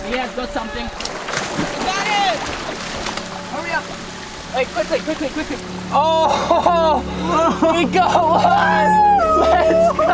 Yeah, I've got something. Got it! Hurry up! Wait, quickly. Oh! We got one! Let's go!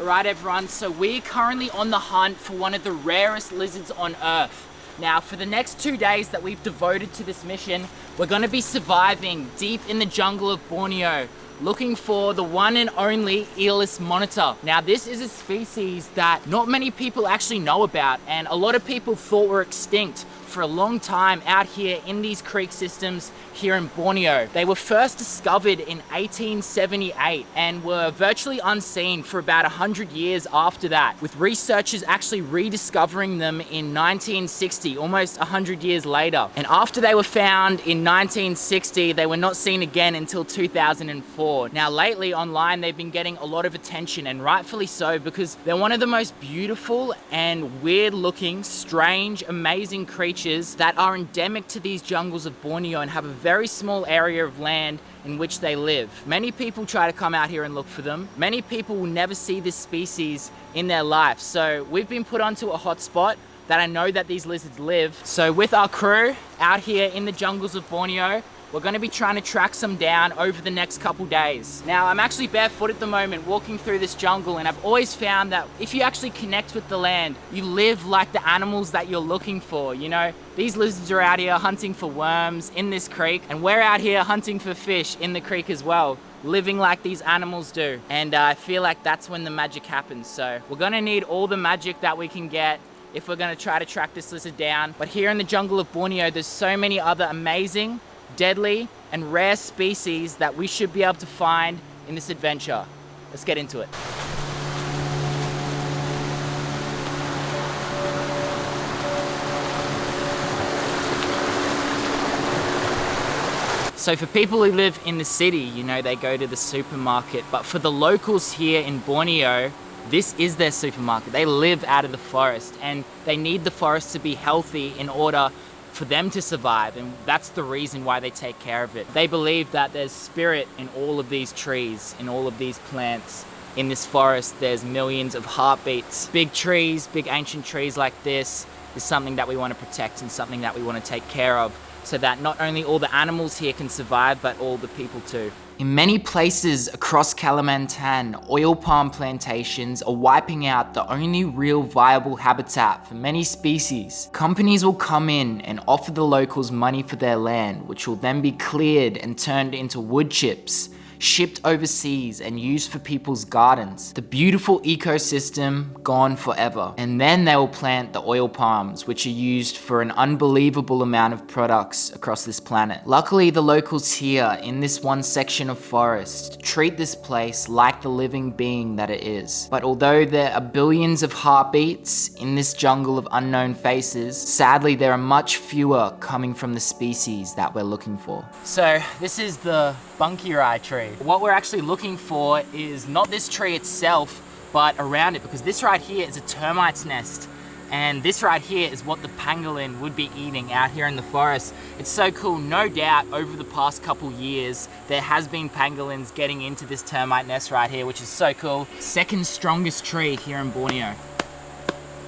Alright everyone, so we're currently on the hunt for one of the rarest lizards on Earth. Now for the next 2 days that we've devoted to this mission, we're going to be surviving deep in the jungle of Borneo, looking for the one and only Earless Monitor. Now this is a species that not many people actually know about, and a lot of people thought were extinct for a long time out here in these creek systems here in Borneo. They were first discovered in 1878 and were virtually unseen for about 100 years after that, with researchers actually rediscovering them in 1960, almost 100 years later. And after they were found in 1960, they were not seen again until 2004. Now lately online they've been getting a lot of attention, and rightfully so, because they're one of the most beautiful and weird looking, strange, amazing creatures that are endemic to these jungles of Borneo and have a very small area of land in which they live. Many people try to come out here and look for them. Many people will never see this species in their life. So we've been put onto a hotspot that I know that these lizards live. So with our crew out here in the jungles of Borneo, we're going to be trying to track some down over the next couple days. Now, I'm actually barefoot at the moment walking through this jungle, and I've always found that if you actually connect with the land, you live like the animals that you're looking for. You know, these lizards are out here hunting for worms in this creek, and we're out here hunting for fish in the creek as well, living like these animals do. And I feel like that's when the magic happens. So we're going to need all the magic that we can get if we're going to try to track this lizard down. But here in the jungle of Borneo, there's so many other amazing, deadly and rare species that we should be able to find in this adventure. Let's get into it. So for people who live in the city, you know, they go to the supermarket, but for the locals here in Borneo, this is their supermarket. They live out of the forest, and they need the forest to be healthy in order for them to survive, and that's the reason why they take care of it. They believe that there's spirit in all of these trees, in all of these plants. In this forest, there's millions of heartbeats. Big trees, big ancient trees like this is something that we want to protect and something that we want to take care of, so that not only all the animals here can survive, but all the people too. In many places across Kalimantan, oil palm plantations are wiping out the only real viable habitat for many species. Companies will come in and offer the locals money for their land, which will then be cleared and turned into wood chips, shipped overseas and used for people's gardens. The beautiful ecosystem gone forever. And then they will plant the oil palms, which are used for an unbelievable amount of products across this planet. Luckily, the locals here in this one section of forest treat this place like the living being that it is. But although there are billions of heartbeats in this jungle of unknown faces, sadly there are much fewer coming from the species that we're looking for. So this is the bunkirai tree. What we're actually looking for is not this tree itself, but around it, because this right here is a termite's nest, and this right here is what the pangolin would be eating out here in the forest. It's so cool. No doubt over the past couple years there has been pangolins getting into this termite nest right here, which is so cool. Second strongest tree here in Borneo.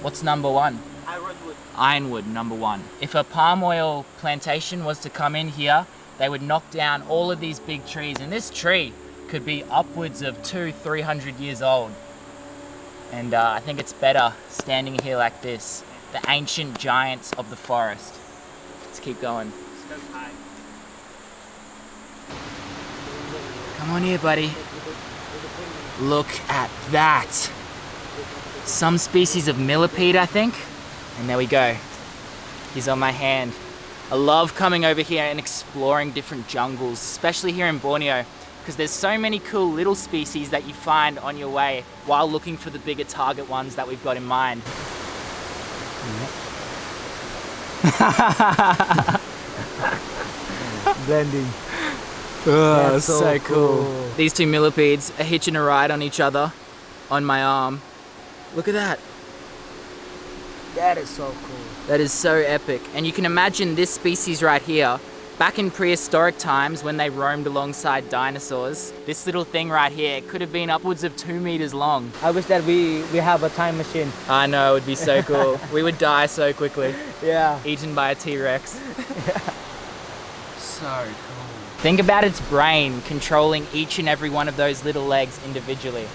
What's number one? Ironwood. Ironwood, number one. If a palm oil plantation was to come in here, they would knock down all of these big trees, and this tree could be upwards of 200-300 years old. And I think it's better standing here like this, the ancient giants of the forest. Let's keep going. Come on here, buddy. Look at that. Some species of millipede, I think. And there we go. He's on my hand. I love coming over here and exploring different jungles, especially here in Borneo, because there's so many cool little species that you find on your way while looking for the bigger target ones that we've got in mind. Blending. Oh, that's so cool. These two millipedes are hitching a ride on each other on my arm. Look at that. That is so cool. That is so epic. And you can imagine this species right here Back in prehistoric times when they roamed alongside dinosaurs, this little thing right here could have been upwards of 2 meters long. I wish that we have a time machine. I know, it would be so cool. We would die so quickly. Yeah. Eaten by a T-Rex. Yeah. So cool. Think about its brain controlling each and every one of those little legs individually.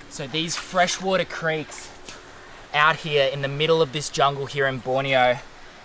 So these freshwater creeks out here in the middle of this jungle here in Borneo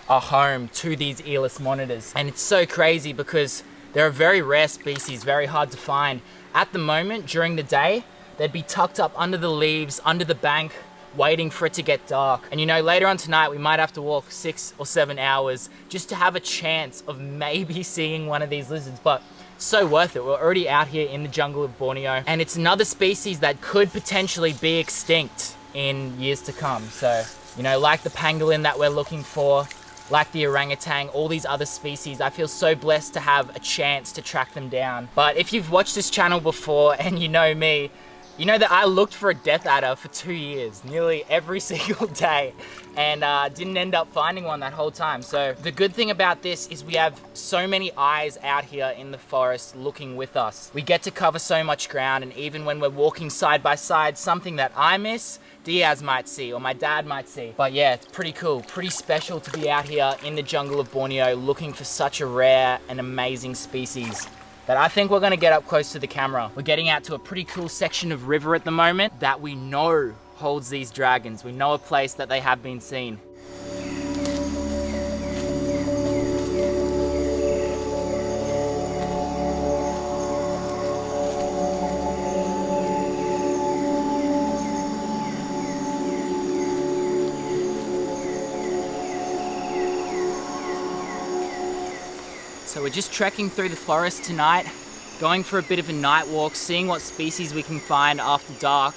are home to these earless monitors. And it's so crazy because they're a very rare species, very hard to find. At the moment, during the day, they'd be tucked up under the leaves, under the bank, waiting for it to get dark. And you know, later on tonight, we might have to walk 6 or 7 hours just to have a chance of maybe seeing one of these lizards, but so worth it. We're already out here in the jungle of Borneo, and it's another species that could potentially be extinct in years to come. So, you know, like the pangolin that we're looking for, like the orangutan, all these other species, I feel so blessed to have a chance to track them down. But if you've watched this channel before and you know me, you know that I looked for a death adder for 2 years, nearly every single day, and didn't end up finding one that whole time. So the good thing about this is we have so many eyes out here in the forest looking with us. We get to cover so much ground, and even when we're walking side by side, something that I miss, Diaz might see, or my dad might see. But yeah, it's pretty cool, pretty special to be out here in the jungle of Borneo looking for such a rare and amazing species that I think we're gonna get up close to the camera. We're getting out to a pretty cool section of river at the moment that we know holds these dragons. We know a place that they have been seen. So we're just trekking through the forest tonight, going for a bit of a night walk, seeing what species we can find after dark,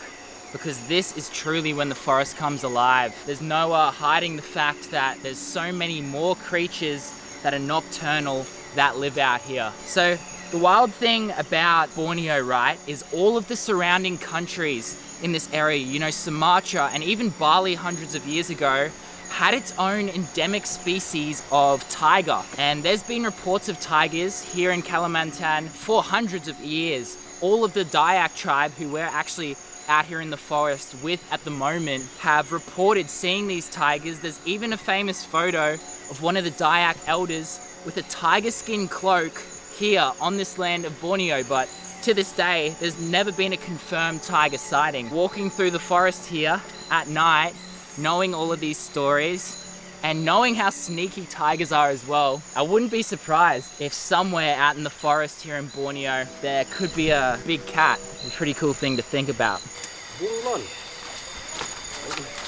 because this is truly when the forest comes alive. There's no hiding the fact that there's so many more creatures that are nocturnal that live out here. So the wild thing about Borneo, right, is all of the surrounding countries in this area, you know, Sumatra and even Bali hundreds of years ago, had its own endemic species of tiger. And there's been reports of tigers here in Kalimantan for hundreds of years. All of the Dayak tribe, who we're actually out here in the forest with at the moment, have reported seeing these tigers. There's even a famous photo of one of the Dayak elders with a tiger skin cloak here on this land of Borneo, but to this day, there's never been a confirmed tiger sighting. Walking through the forest here at night, knowing all of these stories and knowing how sneaky tigers are as well, I wouldn't be surprised if somewhere out in the forest here in Borneo there could be a big cat. A pretty cool thing to think about.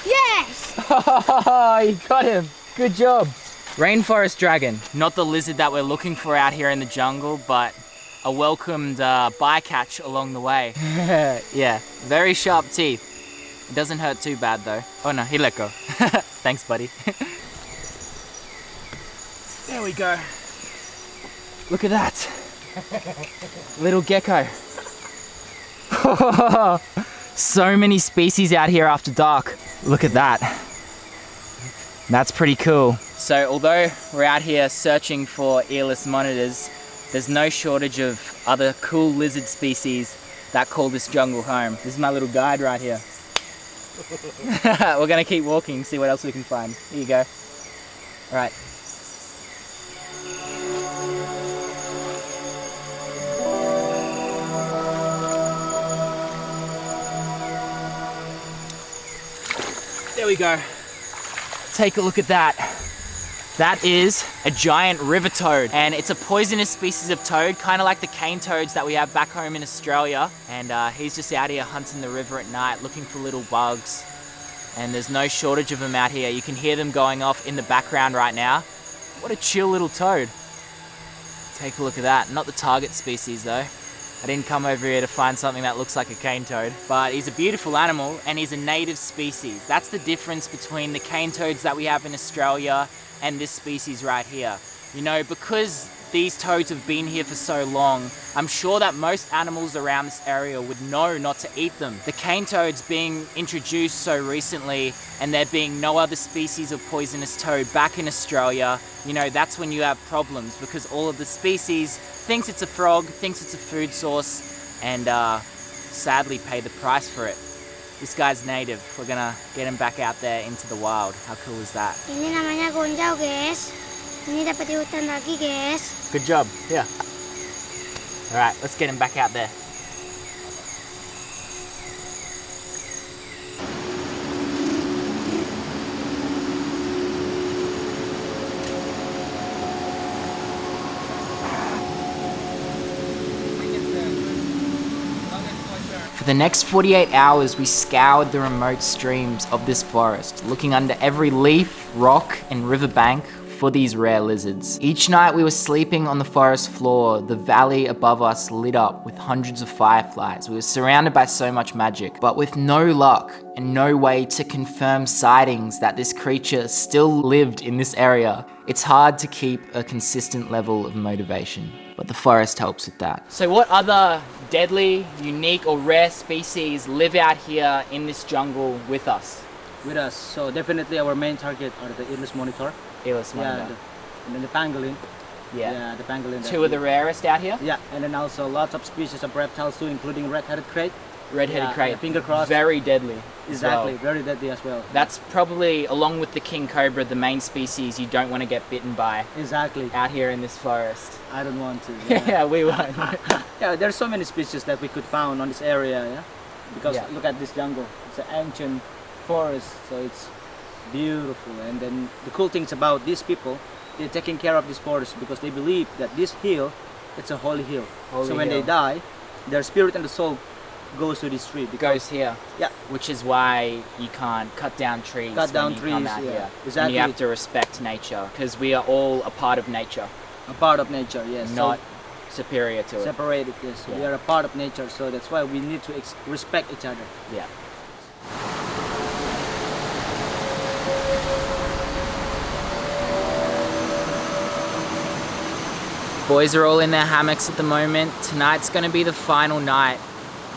Yes! Oh, you got him. Good job. Rainforest dragon. Not the lizard that we're looking for out here in the jungle, but a welcomed bycatch along the way. Yeah, very sharp teeth. It doesn't hurt too bad though. Oh no, he let go. Thanks, buddy. There we go. Look at that. Little gecko. So many species out here after dark. Look at that. That's pretty cool. So although we're out here searching for earless monitors, there's no shortage of other cool lizard species that call this jungle home. This is my little guide right here. We're gonna keep walking, see what else we can find. Here you go. All right. There we go. Take a look at that. That is a giant river toad, and it's a poisonous species of toad, kind of like the cane toads that we have back home in Australia. And he's just out here hunting the river at night, looking for little bugs. And there's no shortage of them out here. You can hear them going off in the background right now. What a chill little toad. Take a look at that. Not the target species though. I didn't come over here to find something that looks like a cane toad, but he's a beautiful animal and he's a native species. That's the difference between the cane toads that we have in Australia and this species right here. You know, because these toads have been here for so long, I'm sure that most animals around this area would know not to eat them. The cane toads being introduced so recently and there being no other species of poisonous toad back in Australia, you know, that's when you have problems because all of the species thinks it's a frog, thinks it's a food source, and sadly pay the price for it. This guy's native. We're gonna get him back out there into the wild. How cool is that? Ini namanya gonjau, guys. Ini dapat di hutan lagi, guys. Good job. Yeah. All right, let's get him back out there. For the next 48 hours, we scoured the remote streams of this forest, looking under every leaf, rock, and riverbank for these rare lizards. Each night we were sleeping on the forest floor, the valley above us lit up with hundreds of fireflies. We were surrounded by so much magic, but with no luck and no way to confirm sightings that this creature still lived in this area. It's hard to keep a consistent level of motivation, but the forest helps with that. So what other deadly, unique, or rare species live out here in this jungle with us? With us. So definitely our main target are the Earless Monitor. Earless Monitor. Yeah, and then the pangolin. Yeah. Yeah, the pangolin. Two of the rarest out here? Yeah, and then also lots of species of reptiles too, including red-headed crate. Red-headed crate. Finger cross. Very deadly. Exactly, Well. very deadly as well. That's probably, along with the king cobra, the main species you don't want to get bitten by Exactly. out here in this forest. I don't want to. Yeah, we won't. Yeah, there's so many species that we could found on this area, yeah? Because Yeah. look at this jungle. It's an ancient forest, so it's beautiful. And then the cool things about these people, they're taking care of this forest because they believe that this hill, it's a holy hill. So when they die, their spirit and the soul goes to this tree. Goes here. Yeah. Which is why you can't cut down trees Cut down when you come trees, out yeah. here. Exactly. And you have to respect nature because we are all a part of nature, A part of nature, yes. not superior to So it. separated, yes. So we Yeah. are a part of nature, so that's why we need to respect each other. Yeah. Boys are all in their hammocks at the moment. Tonight's going to be the final night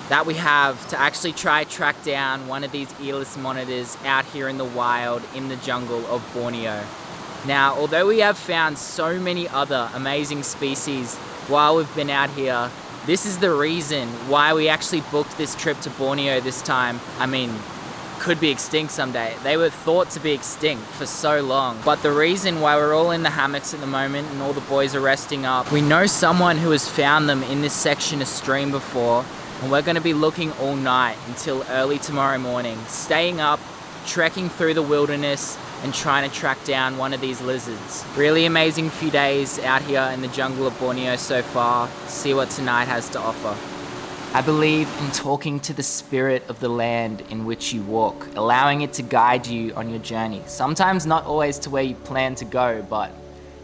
that we have to actually try track down one of these earless monitors out here in the wild in the jungle of Borneo. Now, although we have found so many other amazing species while we've been out here, this is the reason why we actually booked this trip to Borneo this time. I mean, could be extinct someday. They were thought to be extinct for so long. But the reason why we're all in the hammocks at the moment and all the boys are resting up, we know someone who has found them in this section of stream before, and we're gonna be looking all night until early tomorrow morning, staying up, trekking through the wilderness, and trying to track down one of these lizards. Really amazing few days out here in the jungle of Borneo so far. See what tonight has to offer. I believe in talking to the spirit of the land in which you walk, allowing it to guide you on your journey. Sometimes not always to where you plan to go, but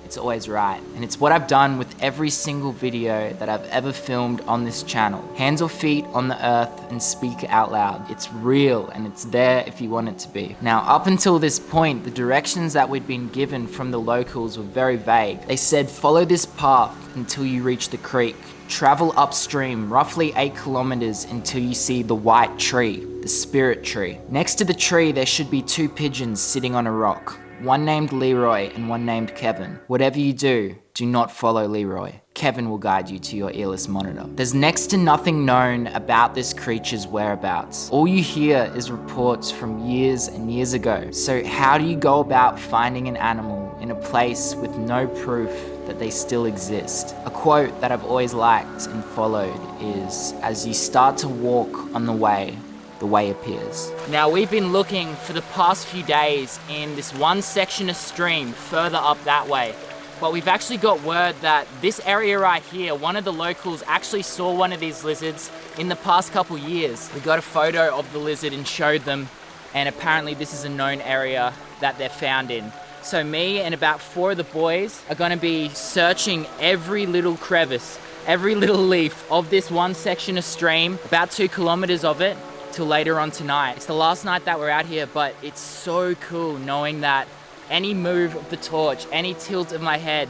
it's always right. And it's what I've done with every single video that I've ever filmed on this channel. Hands or feet on the earth and speak out loud. It's real and it's there if you want it to be. Now, up until this point, the directions that we'd been given from the locals were very vague. They said, follow this path until you reach the creek. Travel upstream roughly 8 kilometers until you see the white tree, the spirit tree. Next to the tree, there should be 2 pigeons sitting on a rock. One named Leroy and one named Kevin. Whatever you do not follow Leroy. Kevin will guide you to your earless monitor. There's next to nothing known about this creature's whereabouts. All you hear is reports from years and years ago. So how do you go about finding an animal in a place with no proof that they still exist? A quote that I've always liked and followed is, as you start to walk on the way appears. Now, we've been looking for the past few days in this one section of stream further up that way, but we've actually got word that this area right here, one of the locals actually saw one of these lizards in the past couple years. We got a photo of the lizard and showed them, and apparently this is a known area that they're found in. So me and about 4 of the boys are gonna be searching every little crevice, every little leaf of this one section of stream, about 2 kilometers of it, till later on tonight. It's the last night that we're out here, but it's so cool knowing that any move of the torch, any tilt of my head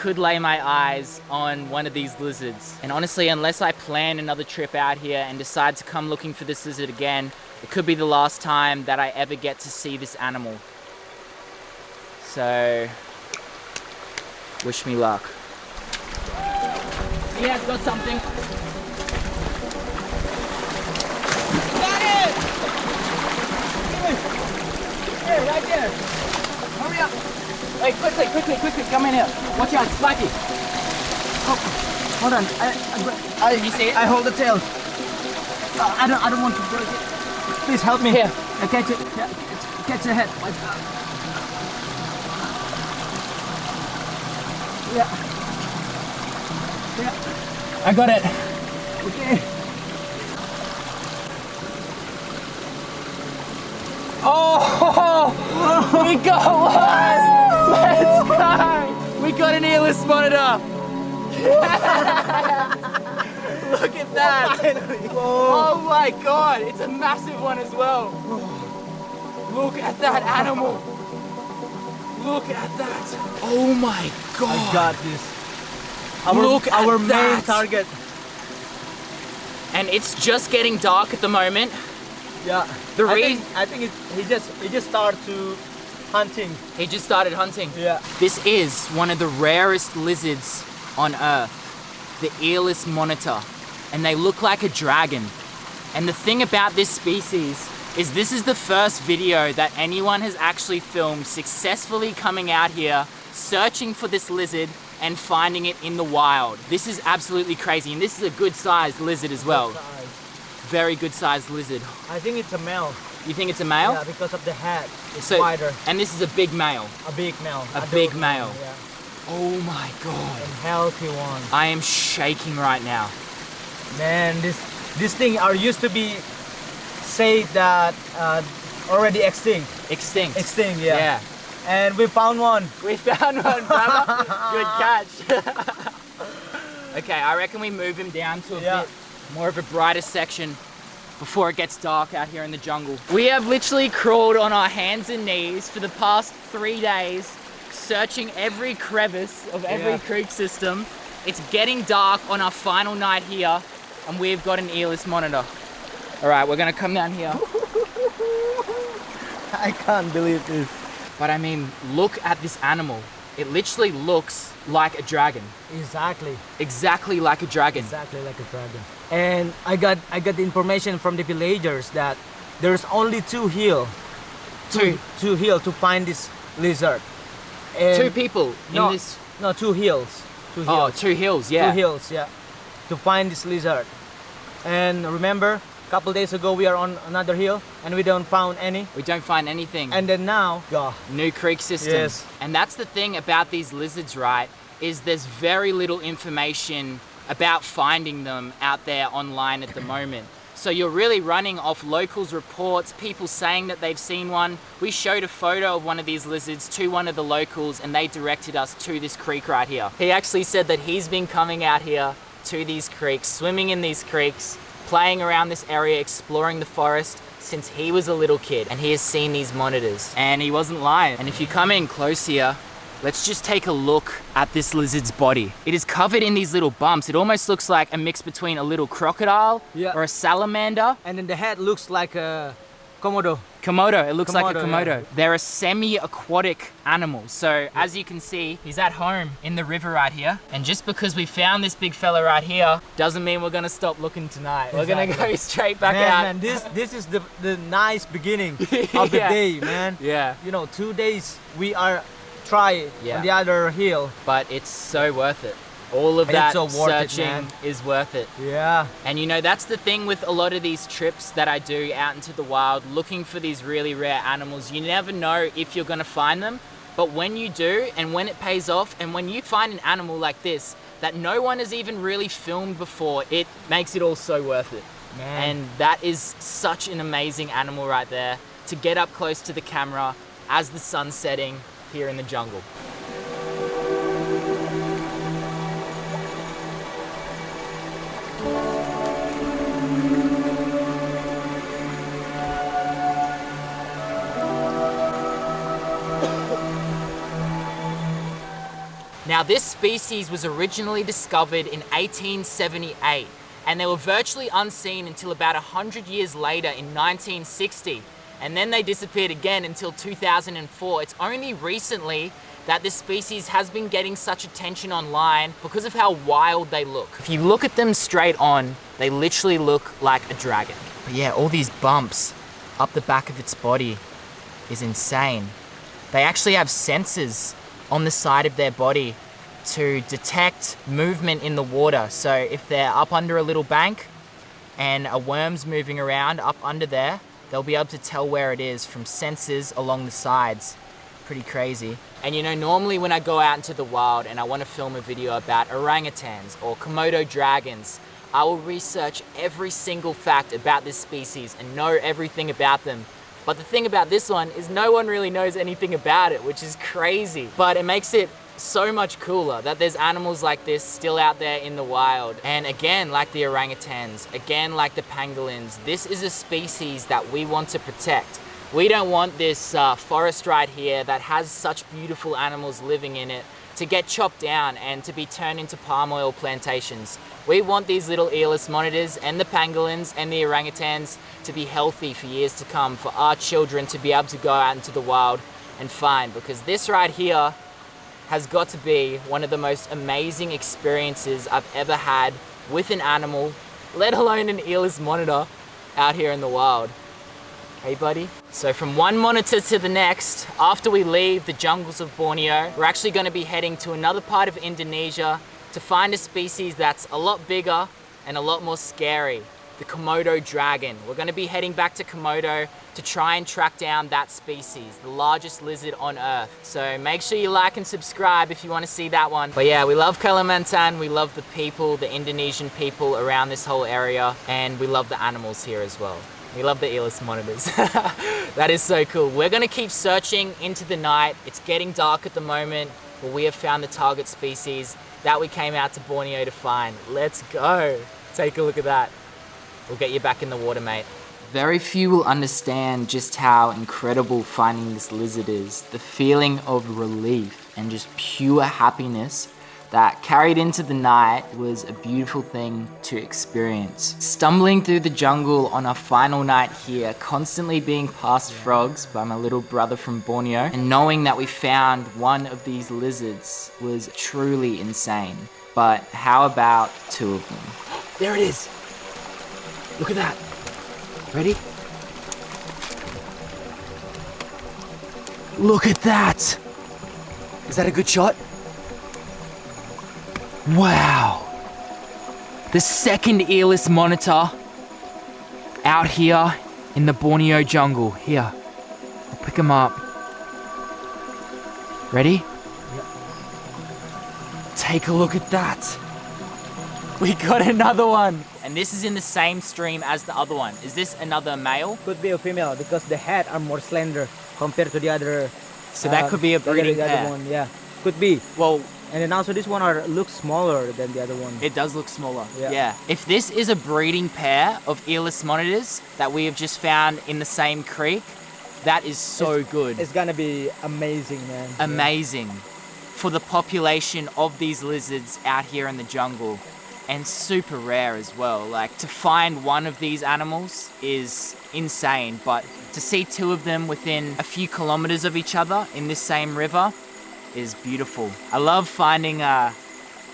could lay my eyes on one of these lizards. And honestly, unless I plan another trip out here and decide to come looking for this lizard again, it could be the last time that I ever get to see this animal. So, wish me luck. Yeah, I've got something. Got it! Here, right there. Hurry up. Hey, quickly, come in here. Watch out, it's spiky. Oh, hold on. Can you see it? I hold the tail. I don't want to break it. Please help me. Here. I catch it. Yeah, catch the head. Yeah. I got it. Okay. Oh, we got one! Let's go! We got an earless monitor! Look at that! Oh my god, it's a massive one as well. Look at that animal! Look at that! Oh my god! I got this. Look at our main that. target. And it's just getting dark at the moment. Yeah. I think he just started to hunting. He just started hunting. Yeah. This is one of the rarest lizards on Earth, the Earless Monitor, and they look like a dragon. And the thing about this species is this is the first video that anyone has actually filmed successfully coming out here, searching for this lizard and finding it in the wild. This is absolutely crazy, and this is a good sized lizard as well. Very good sized lizard. I think it's a male. You think it's a male? Yeah, because of the head. It's So- wider. And this is a big male. A big male. A Adult big male. Yeah. Oh my god. And healthy one. I am shaking right now. Man, this thing are used to be say that already extinct. Extinct. Extinct, yeah. Yeah. And we found one. We found one, brother. Good catch. Okay, I reckon we move him down to a Yeah. bit more of a brighter section before it gets dark out here in the jungle. We have literally crawled on our hands and knees for the past 3 days, searching every crevice of every Yeah. creek system. It's getting dark on our final night here, and we've got an earless monitor. All right, we're gonna come down here. I can't believe this. But I mean, look at this animal. It literally looks like a dragon. Exactly. Exactly like a dragon. Exactly like a dragon. And I got the information from the villagers that there's only two hill to find this lizard. And Two people no, in this. No, two hills. Two Oh, hills. 2 hills, yeah. 2 hills, yeah. To find this lizard. And remember, a couple days ago we are on another hill and we don't found any. We don't find anything. And then now, God. New creek systems. Yes. And that's the thing about these lizards, right? Is there's very little information about finding them out there online at the moment. So you're really running off locals' reports, people saying that they've seen one. We showed a photo of one of these lizards to one of the locals and they directed us to this creek right here. He actually said that he's been coming out here to these creeks, swimming in these creeks, playing around this area, exploring the forest since he was a little kid, and he has seen these monitors. And he wasn't lying. And if you come in close here, let's just take a look at this lizard's body. It is covered in these little bumps. It almost looks like a mix between a little crocodile Yeah. or a salamander. And then the head looks like a Komodo. Komodo, it looks like a Komodo, Komodo. yeah. They're a semi-aquatic animal. So as you can see, he's at home in the river right here. And just because we found this big fella right here, doesn't mean we're gonna stop looking tonight. We're gonna go straight back out. Man, this is the nice beginning of the Yeah. day, man. Yeah, You know, 2 days we are try Yeah. on the other hill. but it's so worth it. All of It's that so worth it, searching man. is worth it. Yeah. And you know, that's the thing with a lot of these trips that I do out into the wild, looking for these really rare animals. You never know if you're gonna find them, but when you do, and when it pays off, and when you find an animal like this, that no one has even really filmed before, it makes it all so worth it. Man. And that is such an amazing animal right there, to get up close to the camera as the sun's setting here in the jungle. Now Now this species was originally discovered in 1878 and they were virtually unseen until about 100 years later in 1960. And then they disappeared again until 2004. It's only recently that this species has been getting such attention online because of how wild they look. If you look at them straight on, they literally look like a dragon. But yeah, all these bumps up the back of its body is insane. They actually have sensors on the side of their body to detect movement in the water. So if they're up under a little bank and a worm's moving around up under there, they'll be able to tell where it is from sensors along the sides. Pretty crazy. And you know, normally when I go out into the wild and I want to film a video about orangutans or Komodo dragons, I will research every single fact about this species and know everything about them. But the thing about this one is no one really knows anything about it, which is crazy. But it makes it so much cooler that there's animals like this still out there in the wild. And again, like the orangutans, again, like the pangolins, this is a species that we want to protect. We don't want this forest right here that has such beautiful animals living in it to get chopped down and to be turned into palm oil plantations. We want these little earless monitors and the pangolins and the orangutans to be healthy for years to come, for our children to be able to go out into the wild and find, because this right here has got to be one of the most amazing experiences I've ever had with an animal, let alone an earless monitor out here in the wild. Hey buddy? So from one monitor to the next, after we leave the jungles of Borneo, we're actually going to be heading to another part of Indonesia to find a species that's a lot bigger and a lot more scary, the Komodo dragon. We're going to be heading back to Komodo to try and track down that species, the largest lizard on Earth. So make sure you like and subscribe if you want to see that one. But yeah, we love Kalimantan, we love the people, the Indonesian people around this whole area, and we love the animals here as well. We love the earless monitors. That is so cool. We're gonna keep searching into the night. It's getting dark at the moment, but we have found the target species that we came out to Borneo to find. Let's go. Take a look at that. We'll get you back in the water, mate. Very few will understand just how incredible finding this lizard is. The feeling of relief and just pure happiness that carried into the night was a beautiful thing to experience. Stumbling through the jungle on our final night here, constantly being passed frogs by my little brother from Borneo, and knowing that we found one of these lizards was truly insane. But how about two of them? There it is! Look at that! Ready? Look at that! Is that a good shot? Wow! The second earless monitor out here in the Borneo jungle. Here, I'll pick him up. Ready? Yep. Take a look at that. We got another one. And this is in the same stream as the other one. Is this another male? Could be a female because the head are more slender compared to the other. So that could be a breeding the pair. other one, yeah, could be. Well, and then also this one looks smaller than the other one. it does look smaller. Yeah. If this is a breeding pair of earless monitors that we have just found in the same creek, that is so good. It's gonna be amazing, man. Amazing. For the population of these lizards out here in the jungle. And super rare as well. Like, to find one of these animals is insane, but to see two of them within a few kilometers of each other in this same river is beautiful. I love finding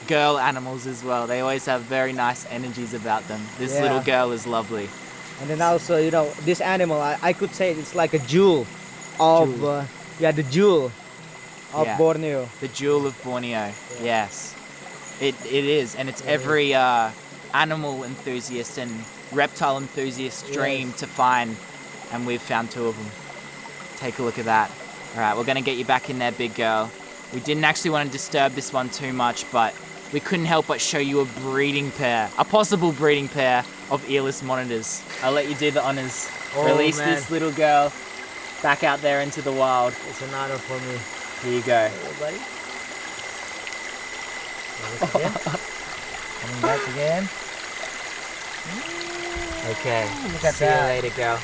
girl animals as well. They always have very nice energies about them. This little girl is lovely. And then also, you know, this animal, I could say it's like a jewel of, the jewel of Borneo. The jewel of Borneo, yes. It is, and it's every animal enthusiast and reptile enthusiast's dream to find, and we've found two of them. Take a look at that. All right, we're gonna get you back in there, big girl. We didn't actually want to disturb this one too much, but we couldn't help but show you a breeding pair, a possible breeding pair of earless monitors. I'll let you do the honors. Release this little girl back out there into the wild. It's an honor for me. Here you go. Hey, buddy. Again. Coming back again. Okay. Look at See you that. later, girl.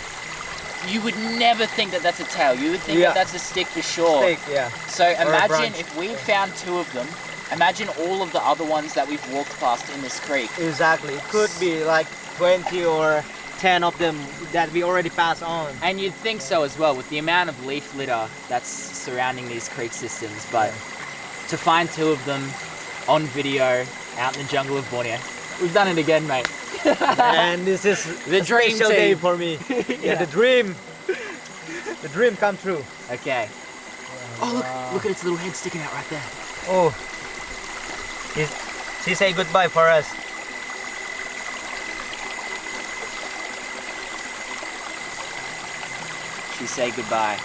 You would never think that that's a tail. You would think that that's a stick for sure. Stick, yeah. So Or a imagine branch. if we found two of them Imagine all of the other ones that we've walked past in this creek. Exactly. It could be like 20 or 10 of them that we already passed on. And you'd think so as well with the amount of leaf litter that's surrounding these creek systems, but to find 2 of them on video out in the jungle of Borneo, we've done it again, mate. And this is The a dream special day team. for me. Yeah. The dream come true. Okay. Oh, look at its little head sticking out right there. Oh, she say goodbye for us. She say goodbye.